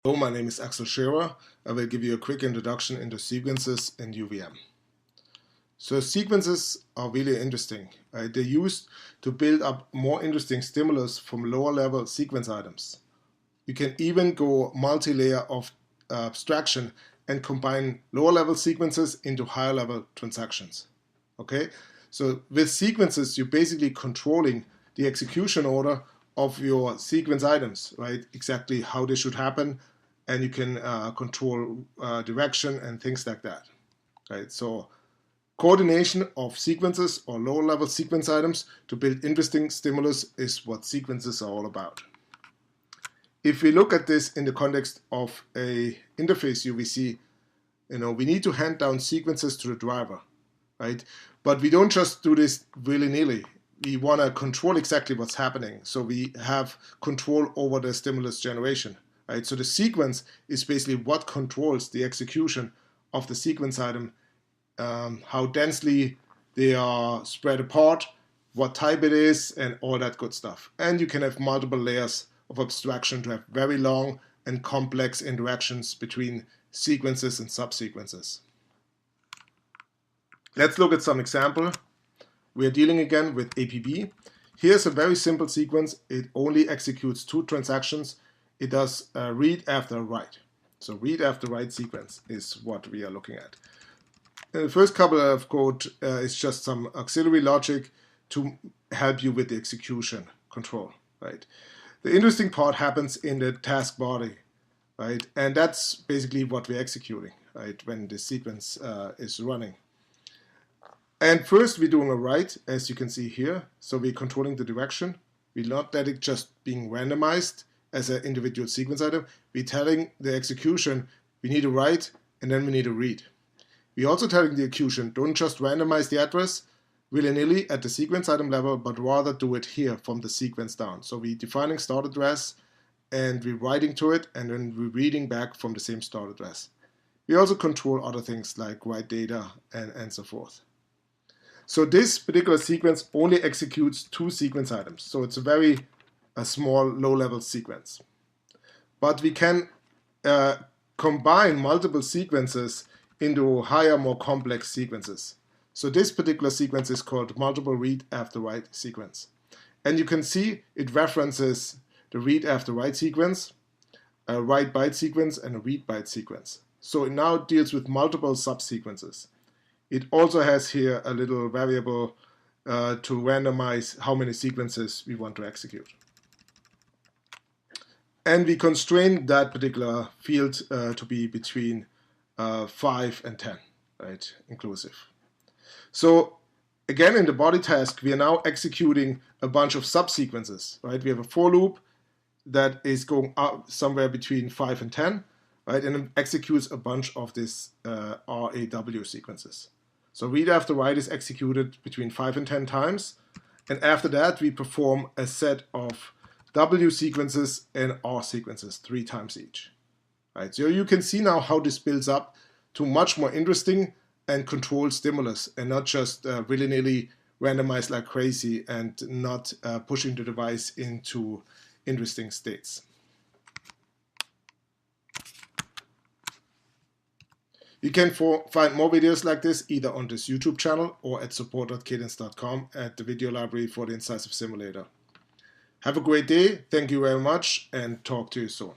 Hello, my name is Axel Scherer. I will give you a quick introduction into sequences in UVM. So sequences are really interesting. They're used to build up more interesting stimulus from lower level sequence items. You can even go multi-layer of abstraction and combine lower level sequences into higher level transactions. Okay, so with sequences you're basically controlling the execution order of your sequence items, right? Exactly how they should happen, and you can control direction and things like that, right? So coordination of sequences or lower level sequence items to build interesting stimulus is what sequences are all about. If we look at this in the context of a interface UVC, we need to hand down sequences to the driver, right? But we don't just do this willy-nilly. We want to control exactly what's happening, so we have control over the stimulus generation, right? So the sequence is basically what controls the execution of the sequence item, how densely they are spread apart, what type it is, and all that good stuff. And you can have multiple layers of abstraction to have very long and complex interactions between sequences and subsequences. Let's look at some example. We are dealing again with APB. Here's a very simple sequence. It only executes two transactions. It does read after write. So read after write sequence is what we are looking at. The first couple of code is just some auxiliary logic to help you with the execution control, right? The interesting part happens in the task body, right? And that's basically what we're executing, right? When the sequence is running. And first we're doing a write, as you can see here. So we're controlling the direction. We're not letting it just being randomized as an individual sequence item. We're telling the execution we need a write and then we need a read. We're also telling the execution don't just randomize the address willy-nilly at the sequence item level, but rather do it here from the sequence down. So we're defining start address and we're writing to it and then we're reading back from the same start address. We also control other things like write data and so forth. So this particular sequence only executes two sequence items. So it's a small low-level sequence. But we can combine multiple sequences into higher, more complex sequences. So this particular sequence is called multiple read after write sequence. And you can see it references the read after write sequence, a write byte sequence, and a read byte sequence. So it now deals with multiple subsequences. It also has here a little variable to randomize how many sequences we want to execute. And we constrain that particular field to be between 5 and 10, right, inclusive. So again, in the body task, we are now executing a bunch of subsequences, right? We have a for loop that is going up somewhere between 5 and 10, right? And it executes a bunch of these RAW sequences. So read after write is executed between 5 and 10 times. And after that, we perform a set of W sequences and R sequences 3 times each. Right? So you can see now how this builds up to much more interesting and controlled stimulus and not just willy-nilly randomized like crazy and not pushing the device into interesting states. You can find more videos like this either on this YouTube channel or at support.cadence.com at the video library for the Incisive Simulator. Have a great day, thank you very much, and talk to you soon.